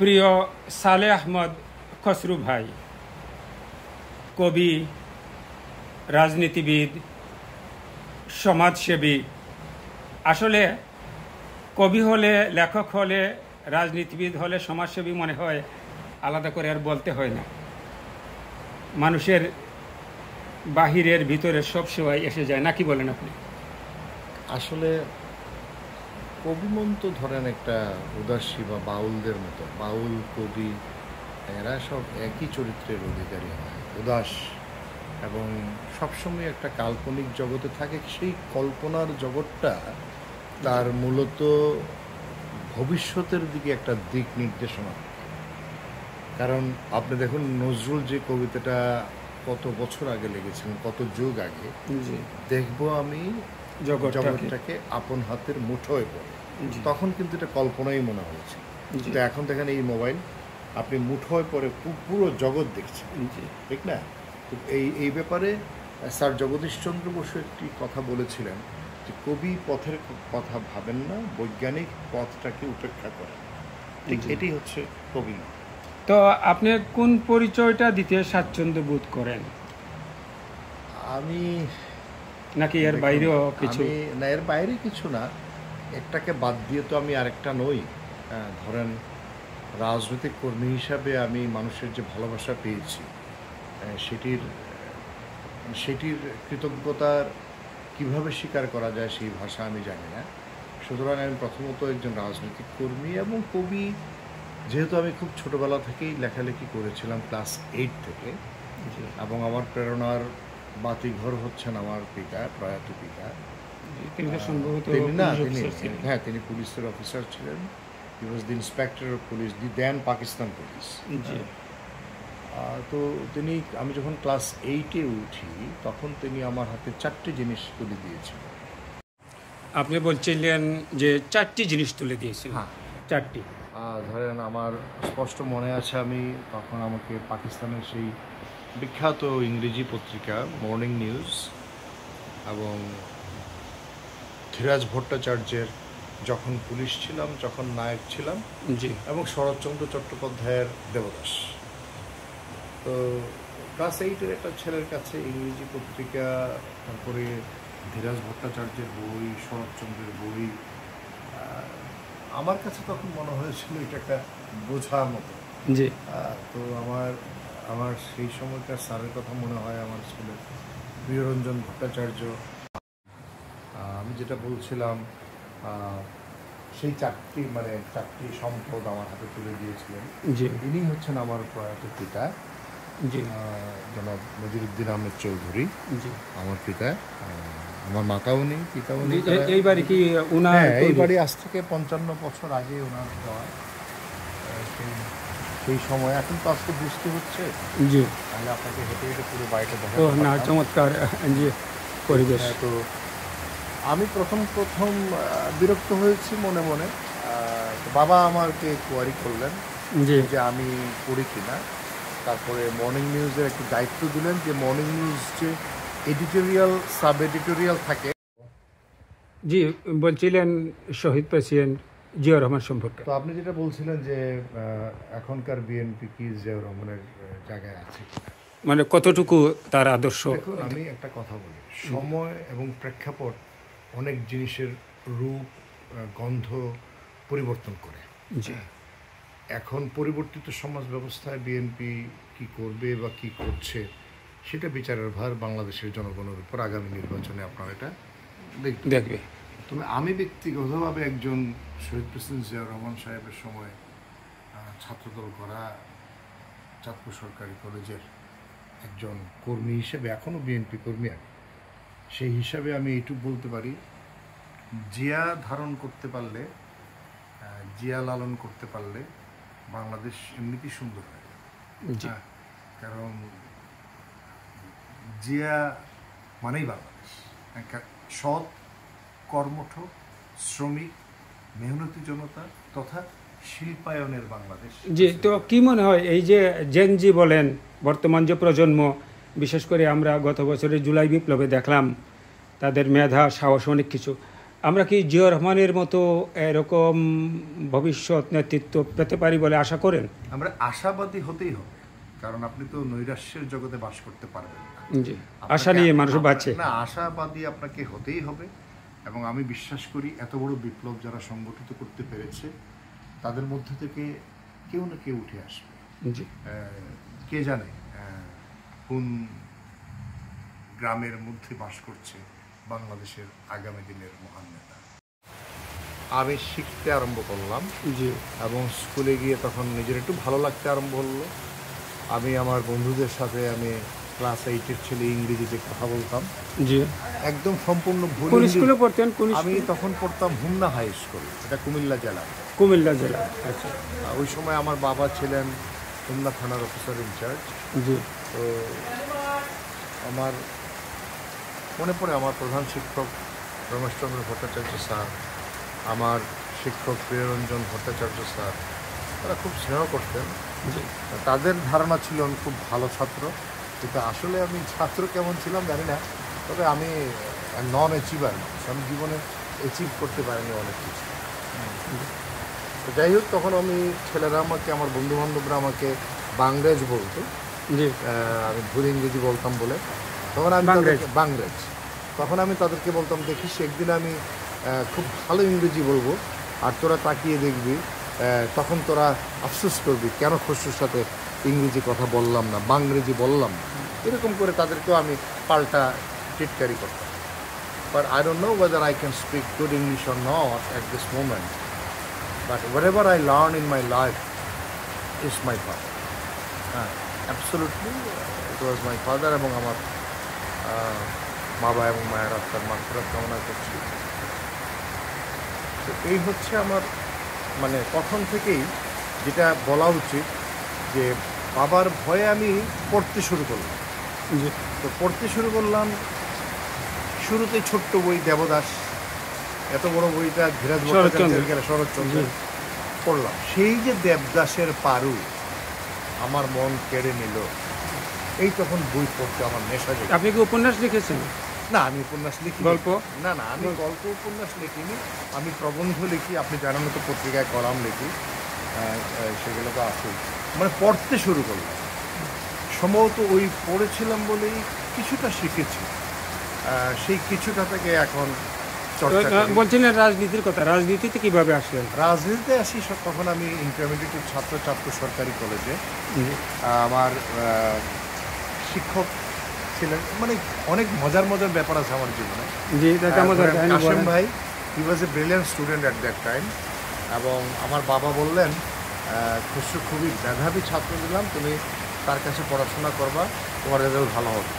প্রিয় সালে আহমদ খসরু ভাই, কবি, রাজনীতিবিদ, সমাজসেবী। আসলে কবি হলে, লেখক হলে, রাজনীতিবিদ হলে, সমাজসেবী মনে হয় আলাদা করে আর বলতে হয় না। মানুষের বাহিরের ভিতরে সব সময় এসে যায়, নাকি বলেন আপনি? আসলে কবি মন তো ধরেন একটা উদাসী বা বাউলদের মতো, বাউল কবি এরা সব একই চরিত্রের অধিকারী হয়, উদাস এবং সবসময় একটা কাল্পনিক জগতে থাকে। সেই কল্পনার জগৎটা তার মূলত ভবিষ্যতের দিকে একটা দিক নির্দেশনা। কারণ আপনি দেখুন, নজরুল যে কবিতাটা কত বছর আগে লিখেছিলেন, কত যুগ আগে, দেখবো আমি জগৎটাকে আপন হাতের মুঠোয় পড়ে, তখন কিন্তু এটা কল্পনাই মনে হয়েছে। কিন্তু এখন দেখেন এই মোবাইল, আপনি মুঠোয় পরে পুরো জগৎ দেখছেন, ঠিক না? এই ব্যাপারে স্যার জগদীশচন্দ্র বসু একটি কথা বলেছিলেন যে কবি পথের কথা ভাবেন না, বৈজ্ঞানিক পথটাকে উপেক্ষা করেন। ঠিক এটি হচ্ছে কবি। তো আপনি কোন পরিচয়টা দিতে স্বাচ্ছন্দ্য বোধ করেন? আমি নাকি এর বাইরেও কিছু? না, এর বাইরে কিছু না। একটাকে বাদ দিয়ে তো আমি আরেকটা নই। ধরেন, রাজনৈতিক কর্মী হিসাবে আমি মানুষের যে ভালোবাসা পেয়েছি, সেটির কৃতজ্ঞতার কিভাবে স্বীকার করা যায় সেই ভাষা আমি জানি না। সুতরাং আমি প্রথমত একজন রাজনৈতিক কর্মী এবং কবি। যেহেতু আমি খুব ছোটোবেলা থেকেই লেখালেখি করেছিলাম, ক্লাস 8 থেকে, এবং আমার প্রেরণার বাতিঘর হচ্ছেন আমার পিতা, প্রয়াত পিতা। তিনি পুলিশের অফিসার ছিলেন। He was the inspector of police, the then Pakistan police. তো আমি যখন ক্লাস 8-এ উঠি, তখন তিনি আমার হাতে 4টি জিনিস তুলে দিয়েছিলেন। আপনি বলছিলেন যে 4টি জিনিস তুলে দিয়েছিলেন? হ্যাঁ, 4টি। ধরেন, আমার স্পষ্ট মনে আছে, আমি তখন আমাকে পাকিস্তানের সেই বিখ্যাত ইংরেজি পত্রিকা মর্নিং নিউজ এবং ধীরাজ ভট্টাচার্যের যখন পুলিশ ছিলাম, যখন নায়ক ছিলাম, এবং শরৎচন্দ্র চট্টোপাধ্যায়ের দেবদাস। তো ক্লাস 8-এর একটা ছেলের কাছে ইংরেজি পত্রিকা, তারপরে ধীরাজ ভট্টাচার্যের বই, শরৎচন্দ্রের বই, আমার কাছে তখন মনে হয়েছিল এটা একটা বোঝার মতো। তো আমার সেই সময়কার স্যারের কথা মনে হয়, আমার স্কুলের প্রিয়রঞ্জন ভট্টাচার্য। আমি যেটা বলছিলাম, সেই 4টি সম্পদ আমার হাতে তুলে দিয়েছিলেন। ইনি হচ্ছেন আমার প্রয়াত পিতা, জনাব নজিরুদ্দিন আহমেদ চৌধুরী, আমার পিতা। আমার মাতাও নেই, পিতাও নেই। এই বাড়ি কি ওনার? এই বাড়ি আজ থেকে 55 বছর আগে ওনার দেওয়া। সেই সময়, এখন তো আজকে বৃষ্টি হচ্ছে, তাহলে আপনাকে হেঁটে হেঁটে পুরো বাড়িটা দেখা। না, চমৎকার পরিবেশ। তো আমি প্রথম বিরক্ত হয়েছি মনে মনে। বাবা আমাকে কোয়ারি করলেন যে আমি পড়ি কিনা। তারপরে মর্নিং নিউজের একটু দায়িত্ব দিলেন যে মর্নিং নিউজ যে এডিটোরিয়াল, সাব এডিটোরিয়াল থাকে। বলছিলেন শহীদ প্রেসিডেন্ট জিয়াউর রহমান সম্পর্কে। তো আপনি যেটা বলছিলেন যে এখনকার বিএনপি কি জিয়াউর রহমানের জায়গায় আছে, মানে কতটুকু তার আদর্শ? আমি একটা কথা বলি, সময় এবং প্রেক্ষাপট অনেক জিনিসের রূপ, গন্ধ পরিবর্তন করে। এখন পরিবর্তিত সমাজ ব্যবস্থায় বিএনপি কি করবে বা কি করছে, সেটা বিচারের ভার বাংলাদেশের জনগণের উপর। আগামী নির্বাচনে আপনারা এটা দেখবে। তবে আমি ব্যক্তিগতভাবে একজন শহীদ প্রেসিডেন্ট জিয়াউর রহমান সাহেবের সময় ছাত্রদল করা চাঁদপুর সরকারি কলেজের একজন কর্মী হিসেবে, এখনও বিএনপি কর্মী আমি, সেই হিসাবে আমি এইটুকু বলতে পারি, জিয়া ধারণ করতে পারলে, জিয়া লালন করতে পারলে বাংলাদেশ এমনিতেই সুন্দর হয়। কারণ জিয়া মানেই বাংলাদেশ, সৎ, কর্মঠ, শ্রমিক, মেহনতি জনতা তথা শিল্পায়নের বাংলাদেশ। তো কি মনে হয়, এই যে জেনজি বলেন, বর্তমান যে প্রজন্ম, বিশেষ করে আমরা গত বছরের জুলাই বিপ্লবে দেখলাম তাদের মেধা, সাহস, অনেক কিছু, আমরা কি জিয়াউর রহমানের মতো এরকম ভবিষ্যৎ নেতৃত্ব পেতে পারি বলে আশা করেন? আমরা আশাবাদী হতেই হবে, কারণ আপনি তো নৈরাশ্যের জগতে বাস করতে পারবেন না। জি, আশা নিয়ে মানুষ বাঁচে। না, আশাবাদী আপনাকে হতেই হবে। এবং আমি বিশ্বাস করি এত বড় বিপ্লব যারা সংগঠিত করতে পেরেছে তাদের মধ্য থেকে কেউ না কেউ উঠে আসবে। জি, কে জানে কোন গ্রামের মধ্যে বাস করছে বাংলাদেশের আগামী দিনের মহান নেতা। আমি শিখতে আরম্ভ করলাম, জি, এবং স্কুলে গিয়ে তখন নিজের একটু ভালো লাগতে আরম্ভ হলো। আমি আমার বন্ধুদের সাথে আমি ক্লাস 8-এর ছেলে ইংরেজিতে কথা বলতাম। জি, একদম সম্পূর্ণ ভুল। কোন স্কুলে পড়তেন? আমি তখন পড়তাম হুমনা হাই স্কুল, এটা কুমিল্লা জেলা। কুমিল্লা জেলা। আচ্ছা, ওই সময় আমার বাবা ছিলেন হুমনা থানার অফিসার ইনচার্জ। জি, তো আমার মনে পড়ে আমার প্রধান শিক্ষক রমেশচন্দ্র ভট্টাচার্য স্যার, আমার শিক্ষক প্রিয়রঞ্জন ভট্টাচার্য স্যার, তারা খুব স্নেহ করতেন। জি, তাদের ধারণা ছিল আমি খুব ভালো ছাত্র, কিন্তু আসলে আমি ছাত্র কেমন ছিলাম জানি না। তবে আমি নন অ্যাচিভার, আমি জীবনে অ্যাচিভ করতে পারিনি অনেক কিছু। তো যাই হোক, তখন আমি ছেলেরা আমাকে, আমার বন্ধুবান্ধবরা আমাকে বাংরেজ বলতো। জি, আমি ভুল ইংরেজি বলতাম বলে তখন আমি বাংরেজ, তখন আমি তাদেরকে বলতাম, দেখিস একদিন আমি খুব ভালো ইংরেজি বলবো, আর তোরা তাকিয়ে দেখবি, তখন তোরা আফসোস করবি কেন খসরুর সাথে ইংরেজি কথা বললাম না, বাংরেজি বললাম না। এরকম করে তাদেরকেও আমি পাল্টা টিটকারি করতাম। But I don't know whether I can speak good English or not at this moment, but whatever I learn in my life is my father. হ্যাঁ, absolutely it was my father. এবং আমার বাবা এবং মায়ের আত্মার মাগফিরাত কামনা করছি। তো এই হচ্ছে আমার মানে তখন থেকেই যেটা বলা উচিত, যে বাবার ভয়ে আমি পড়তে শুরু করলাম। জি, তো পড়তে শুরু করলাম, শুরুতেই ছোট্ট বই দেবদাস, এত বড় বইটা ধীরাজ ভট্টাচার্যের শরৎচন্দ্র পড়লাম। সেই যে দেবদাসের পারু আমার মন কেড়ে নিল, এই তখন বই পড়তে আমার নেশা জেগে। আপনি কি উপন্যাস লিখেছেন? না, আমি উপন্যাস লিখি। গল্প? না, আমি গল্প উপন্যাস লিখিনি, আমি প্রবন্ধ লিখি। আপনি জানেন তো, পত্রিকায় কলাম লিখি, সেগুলো তো আসেই। মানে পড়তে শুরু করলাম, সম্ভবত ওই পড়েছিলাম বলেই কিছুটা শিখেছি। সেই কিছুটা থেকে এখন চর্চা করি। বলছিলেন রাজনীতির কথা, রাজনীতিতে কিভাবে আসলেন? রাজনীতিতে আসি তখন আমি ইন্টারমিডিয়েটের ছাত্র সরকারি কলেজে। আমার শিক্ষক ছিলেন, মানে অনেক মজার মজার ব্যাপার আছে আমার জীবনে। জি, কাশেম ভাই, he was a brilliant student at that time. এবং আমার বাবা বললেন, খসরু খুবই মেধাবী ছাত্র দিলাম, তুমি তার কাছে পড়াশোনা করবা, তোমার রেজাল্ট ভালো হবে।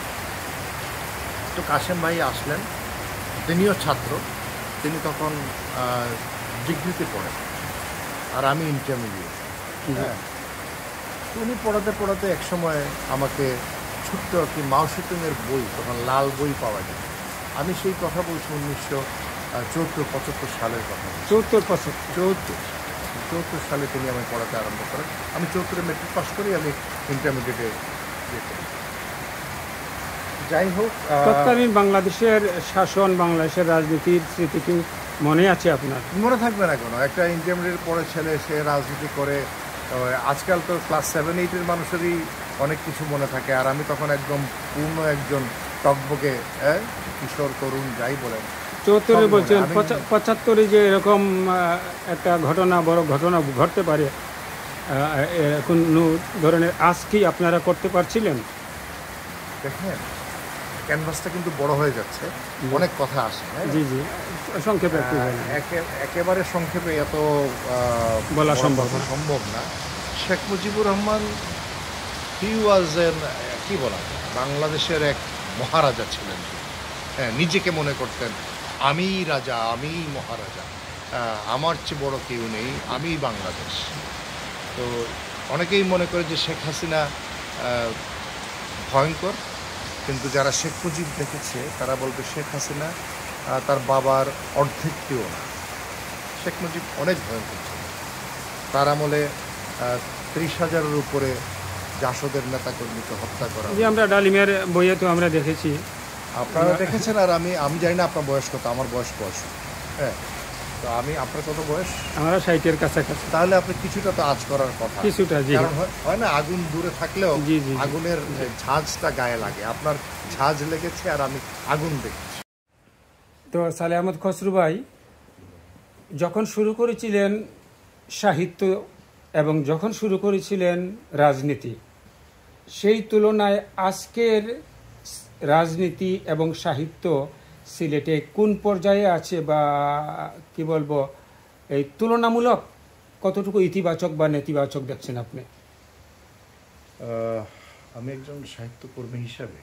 তো কাশেম ভাই আসলেন, তিনিও ছাত্র, তিনি তখন ডিগ্রিতে পড়েন আর আমি ইন্টারমিডিয়েট। হ্যাঁ, উনি পড়াতে পড়াতে একসময় আমাকে ছোট্ট একটি মাও সেতুংয়ের বই, তখন লাল বই পাওয়া যায়, আমি সেই কথা বলছি 1974-75 সালের কথা। 74 সালে তিনি আমায় পড়াতে আরম্ভ করেন। আমি 74-এ মেট্রিক পাস করি, আমি ইন্টারমিডিয়েটে ইয়ে করি। যাই হোক, তৎকালীন বাংলাদেশের শাসন, বাংলাদেশের রাজনীতির স্মৃতি কি মনে আছে আপনার? মনে থাকবে না কোনো? একটা ইন্টারমিডিয়েট পড়ে ছেলে, সে রাজনীতি করে। আজকাল তো ক্লাস 7-8-এর মানুষেরই অনেক কিছু মনে থাকে, আর আমি তখন একদম পূর্ণ একজন টকবকে কিশোর তরুণ, যাই বলেন। 74-এ বলছেন, 75-এ যে এরকম একটা ঘটনা, বড় ঘটনা ঘটতে পারে, কোনো ধরনের আজ কি আপনারা করতে পারছিলেন? দেখেন, ক্যানভাসটা কিন্তু বড় হয়ে যাচ্ছে, অনেক কথা আসে। জি, জি, সংক্ষেপে একেবারে সংক্ষেপে এত বলা সম্ভব না। শেখ মুজিবুর রহমান, হি ওয়াজ এন, কি বলা যায়, বাংলাদেশের এক মহারাজা ছিলেন। হ্যাঁ, নিজেকে মনে করতেন আমি রাজা, আমি মহারাজা, আমার চেয়ে বড় কেউ নেই, আমি বাংলাদেশ। তো অনেকেই মনে করে যে শেখ হাসিনা ভয়ঙ্কর, কিন্তু যারা শেখ মুজিব দেখেছে তারা বলবে শেখ হাসিনা তার বাবার অর্ধেকটিও না। শেখ মুজিব অনেক ভয়ঙ্কর ছিল। তার আমলে 30,000-এর উপরে জাসদের নেতাকর্মীকে হত্যা করা। যে আমরা ডালিমের বইয়ে তো আমরা দেখেছি, আপনারা দেখেছেন। আর আমি জানি না আপনার বয়স কত, আমার বয়স 65। হ্যাঁ, তো আমি আপনার কত বয়স? আমরা 60-এর কাছাকাছি। তাহলে আপনি কিছুটা তো আঁচ করার কথা। কিছুটা, জি। কারণ হয় না আগুন দূরে থাকলেও জি, জি, জি। আগুনের ঝাঁঝটা গায়ে লাগে। আপনার ঝাঁঝ লেগেছে আর আমি আগুন দেখেছি। তো সালেহ আহমদ খসরু ভাই যখন শুরু করেছিলেন সাহিত্য এবং যখন শুরু করেছিলেন রাজনীতি, সেই তুলনায় আজকের রাজনীতি এবং সাহিত্য সিলেটে কোন পর্যায়ে আছে, বা কি বলবো, এই তুলনামূলক কতটুকু ইতিবাচক বা নেতিবাচক দেখছেন আপনি? আমি একজন সাহিত্যকর্মী হিসাবে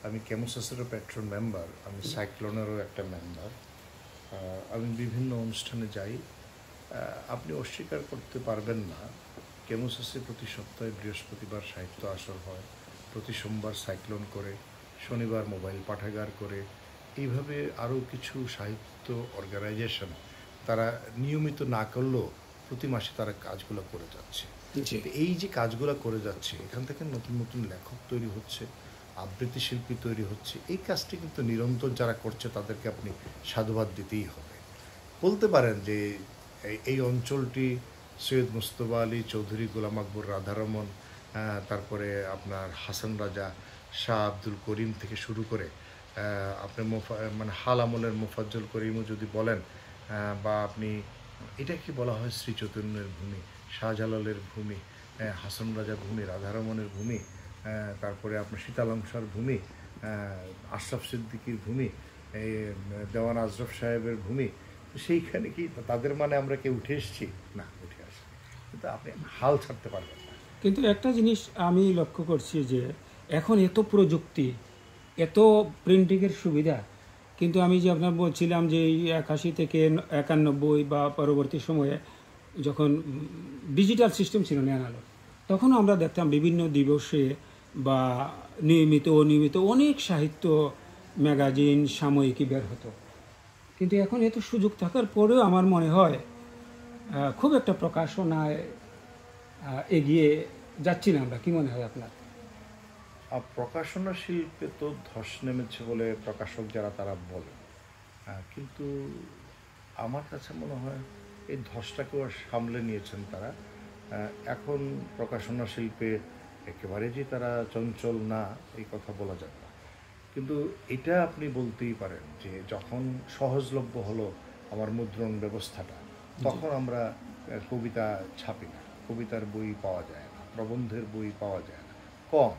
আমি কেমোসাসেরও প্যাট্রন মেম্বার, আমি সাইক্লোনেরও একটা মেম্বার। আমি বিভিন্ন অনুষ্ঠানে যাই। আপনি অস্বীকার করতে পারবেন না, কেমোসাসে প্রতি সপ্তাহে বৃহস্পতিবার সাহিত্য আসর হয়, প্রতি সোমবার সাইক্লোন করে, শনিবার মোবাইল পাঠাগার করে, এইভাবে আরও কিছু সাহিত্য অর্গানাইজেশন তারা নিয়মিত না করলেও প্রতি মাসে তারা কাজগুলো করে যাচ্ছে। এই যে কাজগুলো করে যাচ্ছে, এখান থেকে নতুন নতুন লেখক তৈরি হচ্ছে, আবৃত্তি শিল্পী তৈরি হচ্ছে। এই কাজটি কিন্তু নিরন্তর যারা করছে তাদেরকে আপনি সাধুবাদ দিতেই হবে। বলতে পারেন যে এই অঞ্চলটি সৈয়দ মুস্তফা আলী, চৌধুরী গোলাম আকবর, রাধারমন, তারপরে আপনার হাসান রাজা, শাহ আব্দুল করিম থেকে শুরু করে আপনি মানে হাল আমলের মোফাজ্জল করিমও যদি বলেন, বা আপনি এটা কি বলা হয় শ্রী চৈতন্যের ভূমি, শাহজালালের ভূমি, হাসান রাজার ভূমি, রাধারমণের ভূমি, তারপরে আপনার শীতালংসার ভূমি, আশরাফ সিদ্দিকীর ভূমি, এই দেওয়ান আজরফ সাহেবের ভূমি। সেইখানে কি তাদের মানে আমরা কেউ উঠে এসেছি? না, উঠে আসি, কিন্তু আপনি হাল ছাড়তে পারবেন না। কিন্তু একটা জিনিস আমি লক্ষ্য করছি যে এখন এত প্রযুক্তি, এত প্রিন্টিংয়ের সুবিধা, কিন্তু আমি যে আপনার বলছিলাম যে এই 81 থেকে 91 বা পরবর্তী সময়ে যখন ডিজিটাল সিস্টেম ছিল না, তখন আমরা দেখতাম বিভিন্ন দিবসে বা নিয়মিত অনিয়মিত অনেক সাহিত্য ম্যাগাজিন সাময়িকী বের হতো। কিন্তু এখন এত সুযোগ থাকার পরেও আমার মনে হয় খুব একটা প্রকাশনায় এগিয়ে যাচ্ছি না আমরা। কি মনে হয় আপনার? প্রকাশনা শিল্পে তো ধস নেমেছে বলে প্রকাশক যারা তারা বলে, কিন্তু আমার কাছে মনে হয় এই ধসটাকেও সামলে নিয়েছেন তারা। এখন প্রকাশনা শিল্পে একেবারে যে তারা চঞ্চল না, এই কথা বলা যাবে না। কিন্তু এটা আপনি বলতেই পারেন যে যখন সহজলভ্য হলো আমার মুদ্রণ ব্যবস্থাটা, তখন আমরা কবিতা ছাপি না, কবিতার বই পাওয়া যায় না, প্রবন্ধের বই পাওয়া যায় না, কম।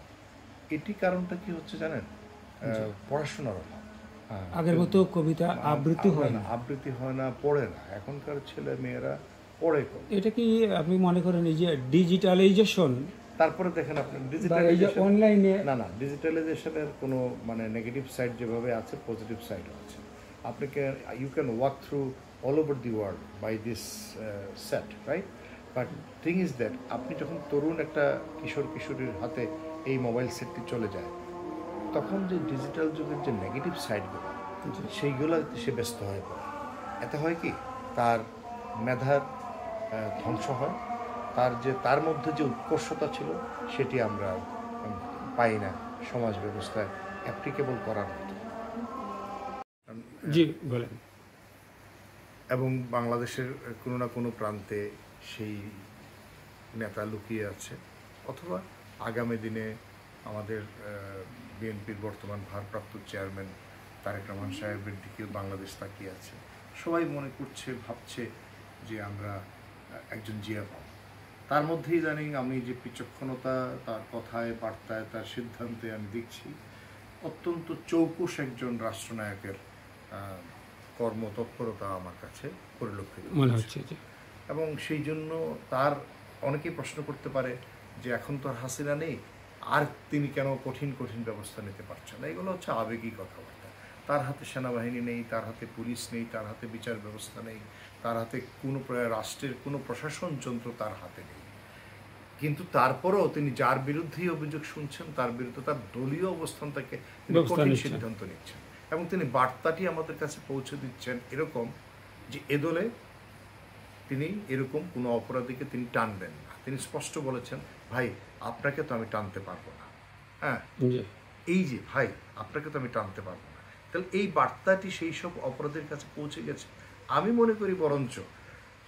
এটি কারণটা কি হচ্ছে জানেন? পড়াশোনার অভাব। আগের মতো কবিতা আবৃত্তি হয় না, আবৃত্তি হয় না, পড়ে না। এখনকার ছেলে মেয়েরা পড়ে কম। এটা কি আপনি মনে করেন এই যে ডিজিটালাইজেশন? তারপরে দেখেন আপনার ডিজিটালাইজেশন অনলাইনে, না, ডিজিটালাইজেশনের কোনো মানে নেগেটিভ সাইড যেভাবে আছে, পজিটিভ সাইডও আছে। আপনি you can walk through all over the world by this set, right? But thing is that আপনি যখন তরুণ একটা কিশোর কিশোরীর হাতে এই মোবাইল সেটটি চলে যায়, তখন যে ডিজিটাল যুগের যে নেগেটিভ সাইডগুলো, সেইগুলো সে ব্যস্ত হয়ে পড়ে। এতে হয় কি, তার মেধার ধ্বংস হয়, তার মধ্যে যে উৎকর্ষতা ছিল সেটি আমরা পাই না সমাজ ব্যবস্থায় অ্যাপ্লিকেবল করার মতো। জি বলেন। এবং বাংলাদেশের কোনো না কোনো প্রান্তে সেই নেতা লুকিয়ে আছে, অথবা আগামী দিনে আমাদের বিএনপির বর্তমান ভারপ্রাপ্ত চেয়ারম্যান তারেক রহমান সাহেবের দিকেও বাংলাদেশ তাকিয়ে আছে। সবাই মনে করছে, ভাবছে যে আমরা একজন জিয়া পাব। তার মধ্যে ইদানিং আমি যে বিচক্ষণতা তার কথায়, বার্তায়, তার সিদ্ধান্তে আমি দেখছি, অত্যন্ত চৌকুশ একজন রাষ্ট্রনায়কের কর্মতৎপরতা আমার কাছে পরিলক্ষিত মনে হচ্ছে। এবং সেই জন্য তার অনেকেই প্রশ্ন করতে পারে যে এখন তো আর হাসিনা নেই, আর তিনি কেন কঠিন কঠিন ব্যবস্থা নিতে পারছেন না। এগুলো হচ্ছে আবেগী কথাবার্তা। তার হাতে সেনাবাহিনী নেই, তার হাতে পুলিশ নেই, তার হাতে বিচার ব্যবস্থা নেই, তার হাতে কোনো রাষ্ট্রের কোনো প্রশাসন যন্ত্র তার হাতে নেই। কিন্তু তারপরেও তিনি যার বিরুদ্ধেই অভিযোগ শুনছেন, তার বিরুদ্ধে তার দলীয় অবস্থান থেকে তিনি কঠিন সিদ্ধান্ত নিচ্ছেন, এবং তিনি বার্তাটি আমাদের কাছে পৌঁছে দিচ্ছেন এরকম যে এ দলে তিনি এরকম কোনো অপরাধীকে তিনি টানবেন না। তিনি স্পষ্ট বলেছেন, ভাই আপনাকে তো আমি টানতে পারবো না, হ্যাঁ, এই যে ভাই আপনাকে তো আমি টানতে পারবো না। তাহলে এই বার্তাটি সেই সব অপরাধীর কাছে পৌঁছে গেছে, আমি মনে করি বরঞ্চ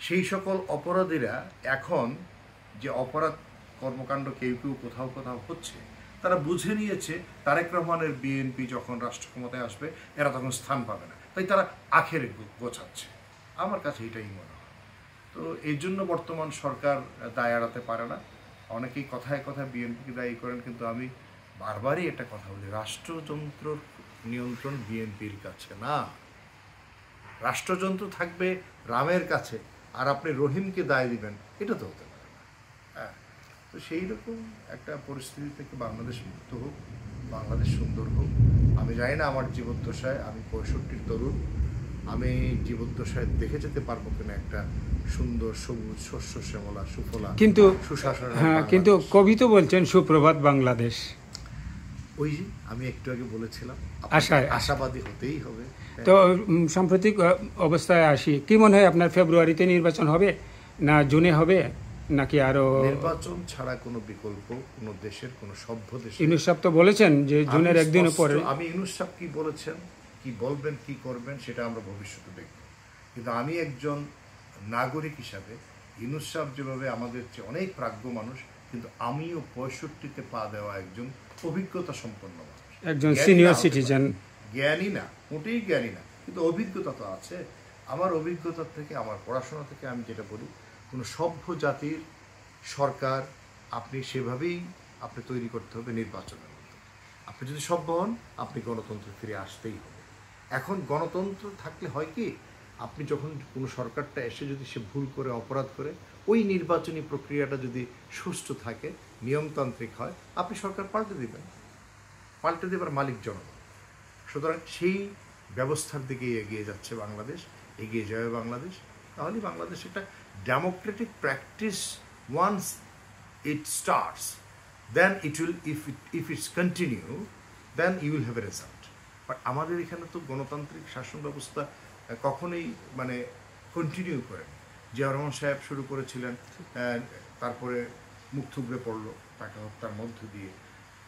সেই সকল অপরাধীরা এখন যে অপরাধ কর্মকাণ্ড কেউ কেউ কোথাও কোথাও হচ্ছে, তারা বুঝে নিয়েছে তারেক রহমানের বিএনপি যখন রাষ্ট্র ক্ষমতায় আসবে এরা তখন স্থান পাবে না, তাই তারা আখেরে গোছাচ্ছে। আমার কাছে এটাই মনে হয়। তো এই জন্য বর্তমান সরকার দায় এড়াতে পারে না। অনেকেই কথায় কথায় বিএনপিকে দায়ী করেন, কিন্তু আমি বারবারই একটা কথা বলি, রাষ্ট্রযন্ত্রর নিয়ন্ত্রণ বিএনপির কাছে না। রাষ্ট্রযন্ত্র থাকবে রামের কাছে, আর আপনি রহিমকে দায় দিবেন, এটা তো হতে পারে না। হ্যাঁ, তো সেই রকম একটা পরিস্থিতি থেকে বাংলাদেশ মুক্ত হোক, বাংলাদেশ সুন্দর হোক। আমি জানি না আমার জীবদ্দশায়, আমি 65-র তরুণ, আমি জীবদ্দশায় দেখে যেতে পারবো কিনা একটা সুন্দর সবুজ শস্য শ্যামলা সুফলা কিন্তু সুশাসন। হ্যাঁ, কিন্তু কবি তো বলছেন সুপ্রভাত বাংলাদেশ। ওই যে আমি একটু আগে বলেছিলাম, আশায় আশাবাদী হতেই হবে। তো সাম্প্রতিক অবস্থায় আসি, কি মনে হয় আপনার ফেব্রুয়ারিতে নির্বাচন হবে না জুনে হবে নাকি আরো? নির্বাচন ছাড়া কোনো বিকল্প কোনো দেশের, কোনো সভ্য দেশ। ইউনূস সাহেব তো বলেছেন যে জুনের একদিন পরে। আমি ইউনূস সাহেব কি বলেছেন, কি বলবেন, কি করবেন সেটা আমরা ভবিষ্যতে দেখব, কিন্তু আমি একজন নাগরিক হিসাবে ইউনূস সাহেব যেভাবে আমাদের চেয়ে অনেক প্রাজ্ঞ মানুষ, কিন্তু আমিও 65-তে পা দেওয়া একজন অভিজ্ঞতা সম্পন্ন মানুষ, একজন সিনিয়র সিটিজেন। জ্ঞানী না, মোটেই জ্ঞানী না, কিন্তু অভিজ্ঞতা তো আছে। আমার অভিজ্ঞতা থেকে, আমার পড়াশোনা থেকে আমি যেটা বলি, কোনো সভ্য জাতির সরকার আপনি সেভাবেই আপনি তৈরি করতে হবে নির্বাচনের মধ্যে। আপনি যদি সভ্য হন, আপনি গণতন্ত্রে ফিরে আসতেই হবে। এখন গণতন্ত্র থাকলে হয় কি, আপনি যখন কোনো সরকারটা এসে যদি সে ভুল করে, অপরাধ করে, ওই নির্বাচনী প্রক্রিয়াটা যদি সুষ্ঠু থাকে, নিয়মতান্ত্রিক হয়, আপনি সরকার পাল্টে দেবেন, পাল্টে দেবার মালিক জনগণ। সুতরাং সেই ব্যবস্থার দিকে এগিয়ে যাচ্ছে বাংলাদেশ, এগিয়ে যাবে বাংলাদেশ। তাহলেই বাংলাদেশ একটা democratic practice. Once it starts, then it will, if it's continue, then you will have a result. But আমাদের এখানে তো গণতান্ত্রিক শাসন ব্যবস্থা কখনোই মানে কন্টিনিউ করেন। জিয়াউর রহমান সাহেব শুরু করেছিলেন, তারপরে মুখ থুবড়ে পড়লো টাকা হত্যার মধ্য দিয়ে,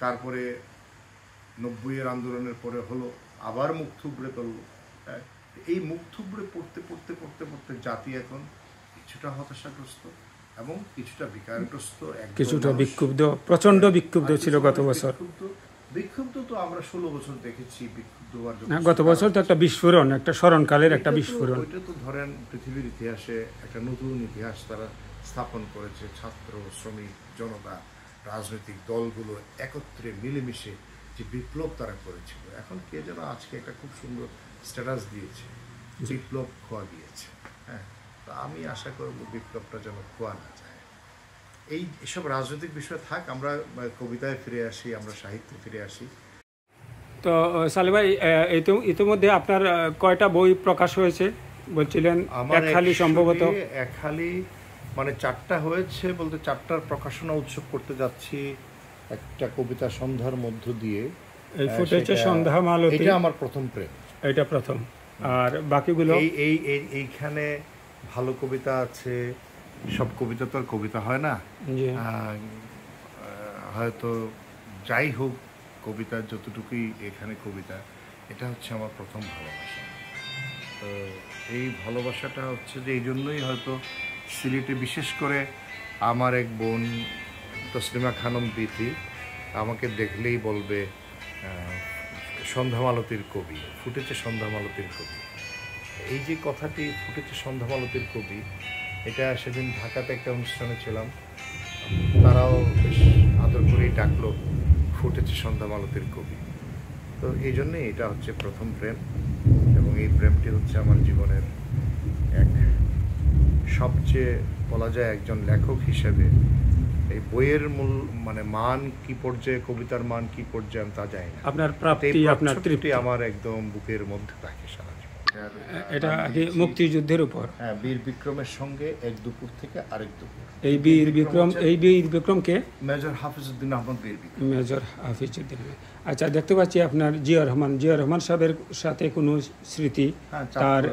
তারপরে 90-এর আন্দোলনের পরে হলো আবার মুখ থুবড়ে পড়লো। এই মুখ থুবড়ে পড়তে পড়তে পড়তে পড়তে জাতি এখন কিছুটা হতাশাগ্রস্ত এবং কিছুটা বিকারগ্রস্ত, কিছুটা বিক্ষুব্ধ, প্রচন্ড বিক্ষুব্ধ ছিল গত বছর। বিক্ষুব্ধ তো আমরা 16 বছর দেখেছি বিক্ষুব্ধ হওয়ার জন্য। গত বছর তো একটা বিস্ফোরণ, একটা স্মরণকালের একটা বিস্ফোরণ। ওইটা তো ধরেন পৃথিবীর ইতিহাসে একটা নতুন ইতিহাস তারা স্থাপন করেছে। ছাত্র, শ্রমিক, জনতা, রাজনৈতিক দলগুলো একত্রে মিলেমিশে যে বিপ্লব তারা করেছিল, এখন কে যেন আজকে একটা খুব সুন্দর স্ট্যাটাস দিয়েছে, বিপ্লব খোয়া গিয়েছে। হ্যাঁ, তো আমি আশা করব বিপ্লবটা যেন খোয়া না যায়। এইসব রাজনৈতিক বিষয় থাক, আমরা কবিতায় ফিরে আসি, আমরা সাহিত্যে ফিরে আসি। তো সালেহ ভাই, ইতিমধ্যে আপনার কয়টা বই প্রকাশ হয়েছে বলছিলেন? একখালি সম্ভবত, একখালি মানে 4টা হয়েছে, বলতে 4টার প্রকাশনা উৎসব করতে যাচ্ছি একটা কবিতা সন্ধ্যার মধ্য দিয়ে। এই ফুটেছে সন্ধ্যা মালতী, এটা আমার প্রথম প্রেম, এটা প্রথম। আর বাকিগুলো এইখানে ভালো কবিতা আছে, সব কবিতা তো আর কবিতা হয় না, হয়তো যাই হোক কবিতা যতটুকুই এখানে কবিতা, এটা হচ্ছে আমার প্রথম ভালোবাসা। তো এই ভালোবাসাটা হচ্ছে যে এই জন্যই হয়তো সিলেটে বিশেষ করে আমার এক বোন তসলিমা খানম প্রীতি আমাকে দেখলেই বলবে সন্ধ্যামালতীর কবি, ফুটেছে সন্ধ্যামালতীর কবি। এই যে কথাটি ফুটেছে সন্ধ্যামালতীর কবি, এটা সেদিন ঢাকাতে একটা অনুষ্ঠানে ছিলাম, তারাও বেশ আদর করেই ডাকলো ফুটেছে সন্ধ্যামালতীর কবি। তো এই জন্যে এটা হচ্ছে প্রথম প্রেম, এবং এই প্রেমটি হচ্ছে আমার জীবনের এক সবচেয়ে বলা যায় একজন লেখক হিসেবে এই বইয়ের মূল মানে মান কি পর্যায়ে, কবিতার মান কি পর্যায়ে আমি তা জানি না, আপনার প্রাপ্তি, আপনার তৃপ্তি আমার একদম বুকের মধ্যে থাকে সারা জীবন। এটা আগে মুক্তিযুদ্ধের উপর। হ্যাঁ, বীর বিক্রমের সঙ্গে এক দুপুর থেকে আরেক দুপুর। এই বীর বিক্রমকে মেজর হাফিজউদ্দিন আহমদ বীর বিক্রম। মেজর হাফিজউদ্দিন। আচ্ছা, দেখতে পাচ্ছি আপনার জিয়াউর রহমান সাহেবের সাথে কোনো স্মৃতি? হ্যাঁ, তার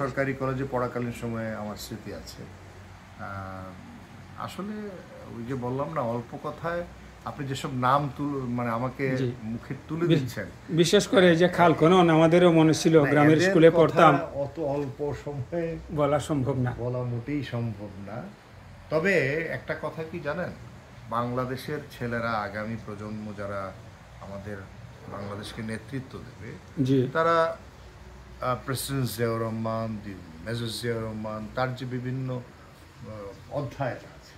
সরকারি কলেজে পড়াকালীন সময়ে আমার স্মৃতি আছে। আসলে ওই যে বললাম না, অল্প কথায় আপনি যেসব নাম মানে আমাকে মুখে তুলে দিচ্ছেন, বিশেষ করে যে খাল খনন, আমাদেরও মনে ছিল, গ্রামের স্কুলে পড়তাম, অত অল্প সময়ে বলা সম্ভব না, বলা মোটেই সম্ভব না। তবে একটা কথা কি জানেন, বাংলাদেশের ছেলেরা, আগামী প্রজন্ম যারা আমাদের বাংলাদেশকে নেতৃত্ব দেবে, তারা প্রেসিডেন্ট জিয়াউর রহমান, মেজর জিয়াউর রহমান, তার যে বিভিন্ন অধ্যায় আছে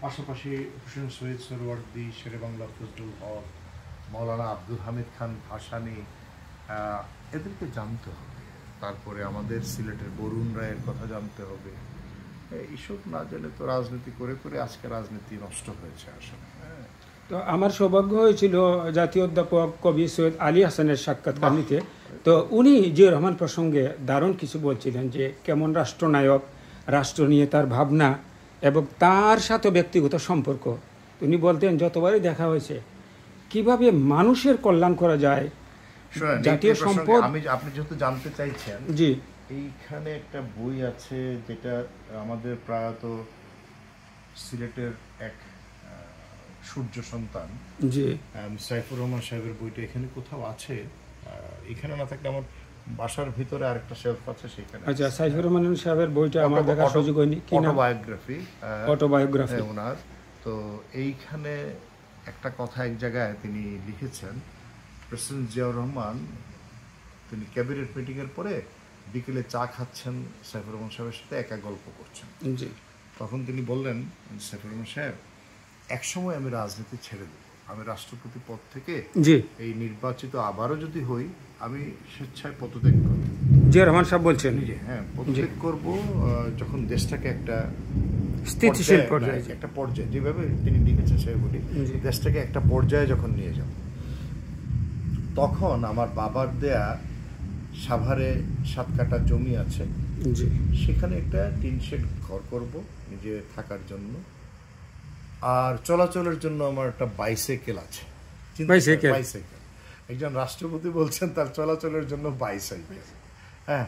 পাশাপাশি হোসেন শহীদ সোহরাওয়ার্দী, শেরে বাংলা ফজলুল হক, মৌলানা আব্দুল হামিদ খান ভাসানী, এদেরকে জানতে হবে। তারপরে আমাদের সিলেটের বরুণ রায়ের কথা জানতে হবে। এইসব না জানলে তো রাজনীতি করে করে আজকে রাজনীতি নষ্ট হয়েছে আসলে। তো আমার সৌভাগ্য হয়েছিল জাতীয় অধ্যাপক কবি সৈয়দ আলী হাসানের সাক্ষাৎকার নিতে। তো উনি জিয়াউর রহমান প্রসঙ্গে দারুণ কিছু বলছিলেন, যে কেমন রাষ্ট্রনায়ক, রাষ্ট্র নিয়ে তার ভাবনা এবং তার সাথে ব্যক্তিগত সম্পর্ক। উনি বলতেন যতবারই দেখা হয়েছে কিভাবে মানুষের কল্যাণ করা যায়, জাতীয় সম্পদ। আপনি যেহেতু জানতে চাইছেন, জি, এইখানে একটা বই আছে যেটা আমাদের প্রয়াত সিলেটের এক সূর্য সন্তান জি সাইফুর রহমান সাহেবের বইটা এখানে কোথাও আছে। এখানে না থাকলে আমার বাসার ভিতরে আরেকটা শেলফ আছে, সেখানে। আচ্ছা, সাইফুর রহমান সাহেবের বইটা আমার দেখার সুযোগ হয়নি। অটোবায়োগ্রাফি ওনার। তো এইখানে একটা কথা এক জায়গায় তিনি লিখেছেন, প্রেসিডেন্ট জিয়াউর রহমান তিনি ক্যাবিনেট মিটিং এর পরে বিকেলে চা খাচ্ছেন সাইফুর রহমান সাহেবের সাথে, একা গল্প করছেন। তখন তিনি বললেন, সাইফুর রহমান সাহেব, একসময় আমি রাজনীতি ছেড়ে দেব, আমি রাষ্ট্রপতি পদ থেকে এই নির্বাচিত আবারও যদি হই, আমি স্বেচ্ছায় পদত্যাগ করব। জিয়া রহমান সাহেব বলছেন, হ্যাঁ, পদত্যাগ করব যখন দেশটাকে একটা স্থিতিশীল পর্যায়ে, একটা পর্যায়ে, যেভাবে তিনি লিখেছেন সেই বলি, দেশটাকে একটা পর্যায়ে যখন নিয়ে যাব, তখন আমার বাবার দেয়া সাভারে 7 কাঠা জমি আছে, সেখানে একটা টিন শেড ঘর করব নিজে থাকার জন্য, আর চলাচলের জন্য আমার একটা বাইসাইকেল আছে। বাইসাইকেল, একজন রাষ্ট্রপতি বলছেন তার চলাচলের জন্য বাইসাইকেল। হ্যাঁ,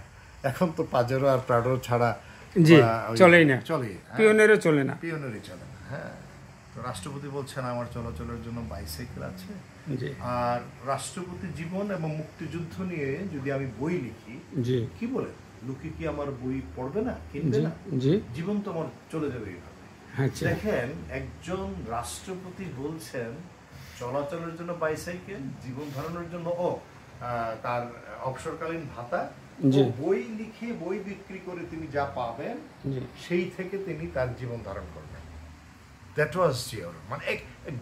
এখন তো পাজেরো আর প্রাডো ছাড়া চলেই না, পিওনিয়ারও চলে না। হ্যাঁ, তো রাষ্ট্রপতি বলছেন আমার চলাচলের জন্য বাইসাইকেল আছে। আর রাষ্ট্রপতি জীবন এবং মুক্তিযুদ্ধ নিয়ে যদি আমি বই লিখি, কি বলে, লোকে কি আমার বই পড়বে না, কিনবে না? জীবন তো আমার চলে যাবে এইভাবে। দেখেন, একজন রাষ্ট্রপতি বলছেন চলাচলের জন্য বাইসাইকেল, জীবন ধারণের জন্য তার অবসরকালীন ভাতা, বই লিখে বই বিক্রি করে তিনি যা পাবেন সেই থেকে তিনি তার জীবন ধারণ করবেন। That was Ziaur Rahman.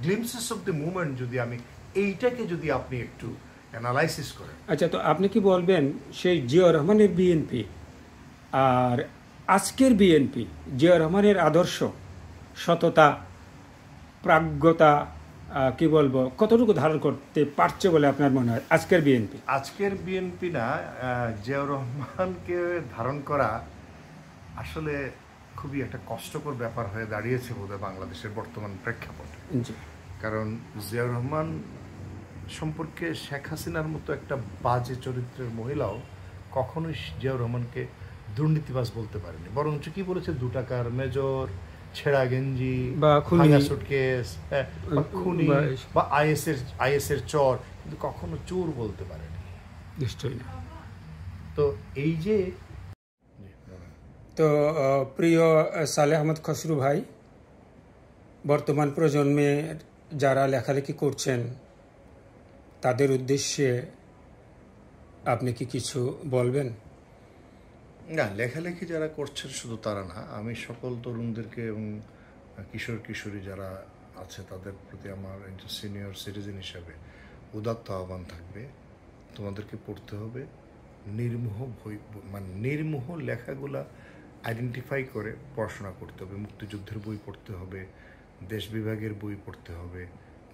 Glimpses of the movement, যদি আমি এইটাকে যদি আপনি একটু অ্যানালাইসিস করেন। আচ্ছা, তো আপনি কি বলবেন সেই জিয়াউর রহমানের বিএনপি আর আজকের বিএনপি, জিয়াউর রহমানের আদর্শ, সততা, প্রাজ্ঞতা, কি বলবো, কতটুকু ধারণ করতে পারছে বলে আপনার মনে হয় আজকের বিএনপি? আজকের বিএনপি না, জিয়াউর রহমানকে ধারণ করা আসলে খুবই একটা কষ্টকর ব্যাপার হয়ে দাঁড়িয়েছে বোধহয় বাংলাদেশের বর্তমান প্রেক্ষাপটে। কারণ জিয়াউর রহমান সম্পর্কে শেখ হাসিনার মতো একটা বাজে চরিত্রের মহিলাও কখনোই জিয়াউর রহমানকে দুর্নীতিবাজ বলতে পারেনি, বরঞ্চ কি বলেছে, 2 টাকার মেজর, ছেঁড়া গেঞ্জি বা সুটকেস, খুনি বা আইএসের চর, কিন্তু কখনো চোর বলতে পারেনি। নিশ্চয়ই না। তো এই যে, তো প্রিয় সালেহ আহমদ খসরু ভাই, বর্তমান প্রজন্মে যারা লেখালেখি করছেন তাদের উদ্দেশ্যে আপনি কি কিছু বলবেন? না, লেখালেখি যারা করছেন শুধু তারা না, আমি সকল তরুণদেরকে এবং কিশোর কিশোরী যারা আছে তাদের প্রতি আমার একজন সিনিয়র সিটিজেন হিসাবে উদাত্ত আহ্বান থাকবে, তোমাদেরকে পড়তে হবে নির্মোহ বই, মানে নির্মোহ লেখাগুলা আইডেন্টিফাই করে পড়াশোনা করতে হবে। মুক্তিযুদ্ধের বই পড়তে হবে, দেশ বিভাগের বই পড়তে হবে।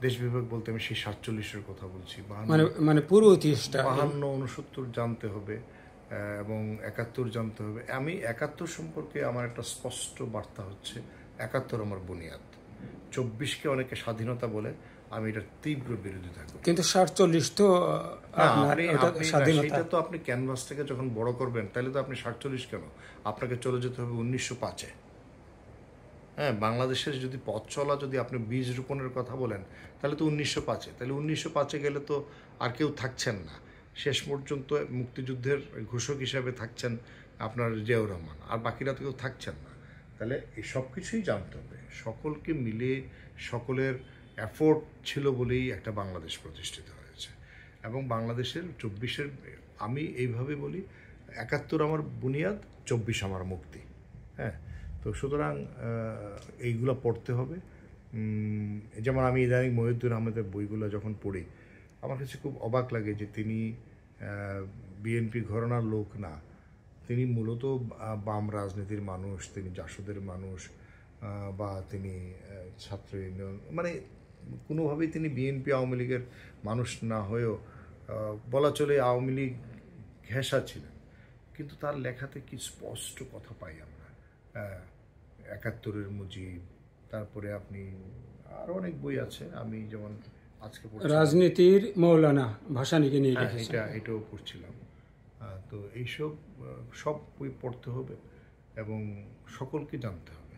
দেশ বিভাগ বলতে আমি সেই 47-এর কথা বলছি, মানে পুরো ইতিহাসটা, 52-69 জানতে হবে এবং 71 জানতে হবে। আমি 71 সম্পর্কে আমার একটা স্পষ্ট বার্তা হচ্ছে, 71 আমার বুনিয়াদ। 24-কে অনেকে স্বাধীনতা বলে, আমি এটার তীব্র বিরোধী থাকবো। কিন্তু 47 তো সেটা তো আপনি ক্যানভাসটাকে যখন বড় করবেন, তাহলে তো আপনি 47 কেন, আপনাকে চলে যেতে হবে 1905-এ। হ্যাঁ, বাংলাদেশের যদি পথ চলা, যদি আপনি বীজ রোপণের কথা বলেন, তাহলে তো 1905-এ, তাহলে 1905-এ গেলে তো আর কেউ থাকছেন না। শেষ পর্যন্ত মুক্তিযুদ্ধের ঘোষক হিসাবে থাকছেন আপনার জিয়াউর রহমান, আর বাকিরা তো কেউ থাকছেন না। তাহলে এই সব কিছুই জানতে হবে, সকলকে মিলে সকলের এফোর্ট ছিল বলেই একটা বাংলাদেশ প্রতিষ্ঠিত হয়েছে। এবং বাংলাদেশের 24-এর, আমি এইভাবে বলি, 71 আমার বুনিয়াদ, 24 আমার মুক্তি। হ্যাঁ, তো সুতরাং এইগুলো পড়তে হবে। যেমন আমি ইদানিং মহিউদ্দিন আহমেদের বইগুলো যখন পড়ি, আমার কাছে খুব অবাক লাগে যে তিনি বিএনপি ঘরানার লোক না, তিনি মূলত বাম রাজনীতির মানুষ, তিনি জাসদের মানুষ, বা তিনি ছাত্র ইউনিয়ন, মানে কোনোভাবেই তিনি বিএনপি আওয়ামী লীগের মানুষ না হয়েও বলা চলে আওয়ামী লীগ ঘেঁষা ছিলেন। কিন্তু তার লেখাতে কি স্পষ্ট কথা পাই আমরা, 71-এর মুজিব, তারপরে আপনি আরও অনেক বই আছে, আমি যেমন আজকে রাজনীতির মৌলানা ভাসানীকে নিয়ে এটাও পড়ছিলাম। তো এইসব সব বই পড়তে হবে এবং সকলকে জানতে হবে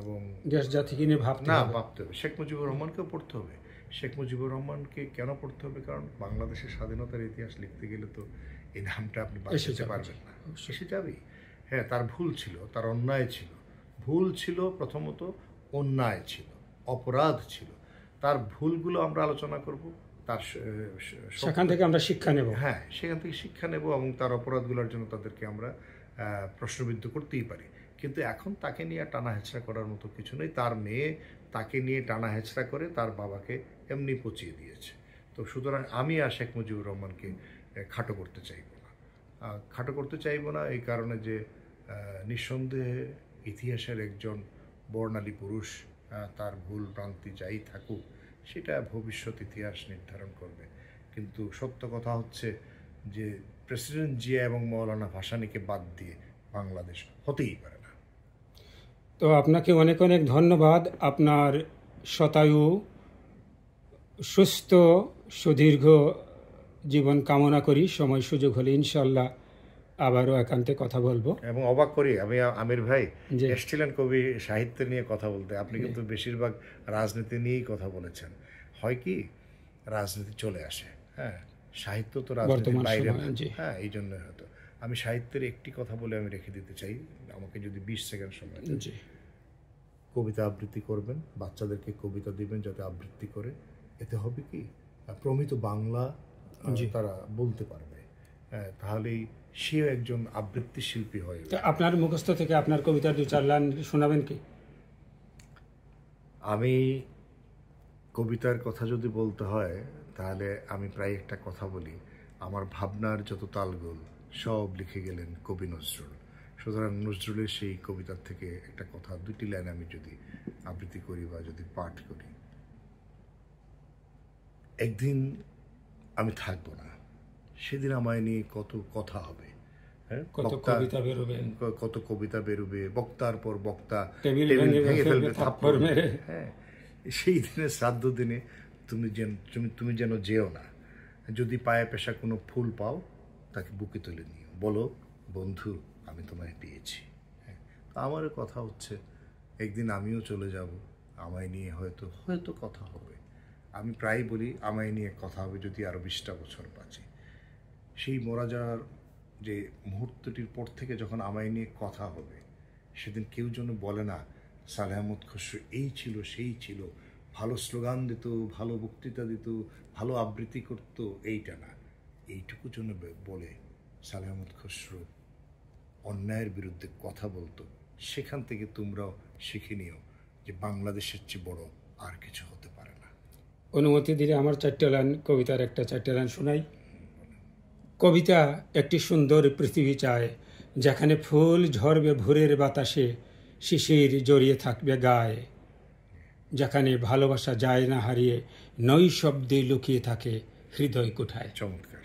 এবং দেশ জাতিকে নিয়ে ভাবতে হবে। শেখ মুজিবুর রহমানকেও পড়তে হবে। শেখ মুজিবুর রহমানকে কেন পড়তে হবে? কারণ বাংলাদেশের স্বাধীনতার ইতিহাস লিখতে গেলে তো এই নামটা আপনি বাঁচাতে পারবেন না, এসে যাবেই। হ্যাঁ, তার ভুল ছিল, তার অন্যায় ছিল, ভুল ছিল, প্রথমত অন্যায় ছিল, অপরাধ ছিল। তার ভুলগুলো আমরা আলোচনা করব, তার সেখান থেকে আমরা শিক্ষা নেব। হ্যাঁ, সেখান থেকে শিক্ষা নেব এবং তার অপরাধগুলোর জন্য তাদেরকে আমরা প্রশ্নবিদ্ধ করতেই পারি। কিন্তু এখন তাকে নিয়ে টানা হেঁচড়া করার মতো কিছু নেই। তার মেয়ে তাকে নিয়ে টানা হেঁচড়া করে তার বাবাকে এমনি পচিয়ে দিয়েছে। তো সুতরাং আমি আর শেখ মুজিবুর রহমানকে খাটো করতে চাইব না, এই কারণে যে নিঃসন্দেহে ইতিহাসের একজন বর্ণালী পুরুষ, তার ভুল ভ্রান্তি যাই থাকুক সেটা ভবিষ্যৎ ইতিহাস নির্ধারণ করবে। কিন্তু সত্য কথা হচ্ছে যে প্রেসিডেন্ট জিয়া এবং মৌলানা ভাসানীকে বাদ দিয়ে বাংলাদেশ হতেই পারে না। তো আপনাকে অনেক অনেক ধন্যবাদ। আপনার শতায়ু সুস্থ সুদীর্ঘ জীবন কামনা করি। সময় সুযোগ হলে ইনশাল্লাহ আবারও একান্তে কথা বলবো। এবং অবাক করি আমি, আমির ভাই এসেছিলেন কবি সাহিত্য নিয়ে কথা বলতে, আপনি কিন্তু বেশিরভাগ রাজনীতি নিয়েই কথা বলেছেন। হয় কি, রাজনীতি চলে আসে, হ্যাঁ, সাহিত্য তো রাজনীতির বাইরে না। হ্যাঁ, এই জন্য হয়তো আমি সাহিত্যের একটি কথা বলে আমি রেখে দিতে চাই, আমাকে যদি 20 সেকেন্ড সময়। কবিতা আবৃত্তি করবেন, বাচ্চাদেরকে কবিতা দিবেন যাতে আবৃত্তি করে, এতে হবে কি প্রমিত বাংলা তারা বলতে পারবে, তাহলেই সেও একজন আবৃত্তি শিল্পী হয়। আপনার মুখস্থ থেকে আপনার কবিতার 2-4 লাইন শোনাবেন কি? আমি কবিতার কথা যদি বলতে হয় তাহলে আমি প্রায় একটা কথা বলি, আমার ভাবনার যত তালগোল সব লিখে গেলেন কবি নজরুল। সুতরাং নজরুলের সেই কবিতার থেকে একটা কথা, 2টি লাইন আমি যদি আবৃত্তি করি বা যদি পাঠ করি। একদিন আমি থাকবো না, সেদিন আমায় নিয়ে কত কথা হবে, কত কবিতা বেরোবে, বক্তার পর বক্তা ভেঙে ফেলবে থাপ্পড় মেরে। হ্যাঁ, সেই দিনে, শ্রাদ্ধ দিনে তুমি যেন যেও না, যদি পায়ে পেশা কোনো ফুল পাও তাকে বুকে তুলে নিও, বলো বন্ধু আমি তোমায় পেয়েছি। হ্যাঁ, আমারও কথা হচ্ছে একদিন আমিও চলে যাব, আমায় নিয়ে হয়তো কথা হবে। আমি প্রায় বলি আমায় নিয়ে কথা হবে যদি আরও 20টা বছর বাঁচি। সেই মরা যাওয়ার যে মুহূর্তটির পর থেকে যখন আমায় নিয়ে কথা হবে, সেদিন কেউ যেন বলে না সালেহ আহমদ খসরু এই ছিল সেই ছিল, ভালো স্লোগান দিত, ভালো বক্তৃতা দিত, ভালো আবৃত্তি করতো, এইটা না, এইটুকু জন্য বলে সালেহ আহমদ খসরু অন্যায়ের বিরুদ্ধে কথা বলতো। সেখান থেকে তোমরাও শিখে নিও যে বাংলাদেশের চেয়ে বড় আর কিছু হতে পারে না। অনুমতি দিলে আমার 4টা লাইন, কবিতার একটা 4টা লাইন শোনাই। কবিতা একটি সুন্দর পৃথিবী চায়, যেখানে ফুল ঝরবে ভোরের বাতাসে, শিশির জড়িয়ে থাকবে গায়ে, যেখানে ভালোবাসা যায় না হারিয়ে, নৈশব্দে লুকিয়ে থাকে হৃদয় কোঠায়। চমৎকার।